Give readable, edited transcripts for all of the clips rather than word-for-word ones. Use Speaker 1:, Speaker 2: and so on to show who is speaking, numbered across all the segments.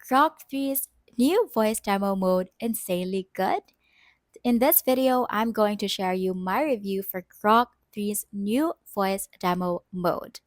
Speaker 1: Grok 3's new voice demo mode insanely good? In this video, I'm going to share you my review for Grok 3's new voice demo mode.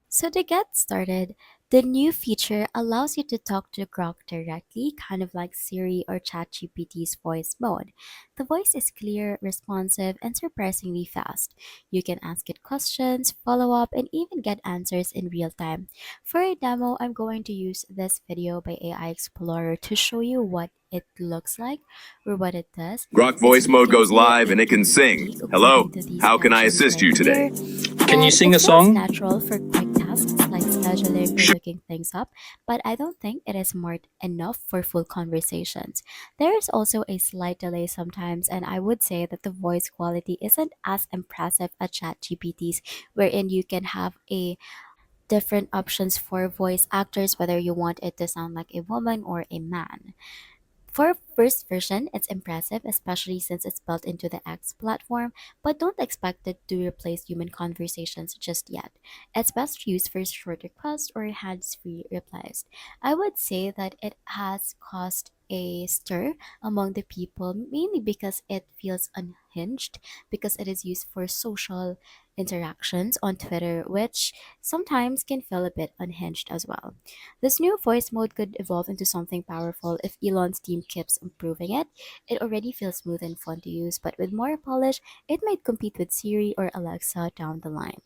Speaker 1: So to get started, the new feature allows you to talk to Grok directly, kind of like Siri or ChatGPT's voice mode. The voice is clear, responsive, and surprisingly fast. You can ask it questions, follow up, and even get answers in real time. For a demo, I'm going to use this video by AI Explorer to show you what it looks like or what it does.
Speaker 2: Grok
Speaker 1: It's
Speaker 2: voice mode
Speaker 1: really
Speaker 2: goes
Speaker 1: cute.
Speaker 2: live
Speaker 1: You
Speaker 2: and it can
Speaker 1: can
Speaker 2: sing.
Speaker 1: peek
Speaker 2: Hello,
Speaker 1: into these
Speaker 2: how can I
Speaker 1: captions
Speaker 2: assist
Speaker 1: right
Speaker 2: you
Speaker 1: here,
Speaker 2: today?
Speaker 3: Can you
Speaker 1: and
Speaker 3: sing
Speaker 1: it
Speaker 3: a
Speaker 1: feels
Speaker 3: song?
Speaker 1: natural for quick tasks like scheduling or looking things up, but I don't think it is smart enough for full conversations. There is also a slight delay sometimes, and I would say that the voice quality isn't as impressive as ChatGPT's, wherein you can have a different options for voice actors whether you want it to sound like a woman or a man. For first version, it's impressive, especially since it's built into the X platform, but don't expect it to replace human conversations just yet. It's best used for short requests or hands-free replies. I would say that it has caused a stir among the people, mainly because it feels unhinged, because it is used for social interactions on Twitter, which sometimes can feel a bit unhinged as well. This new voice mode could evolve into something powerful if Elon's team keeps improving it. It already feels smooth and fun to use, but with more polish, it might compete with Siri or Alexa down the line.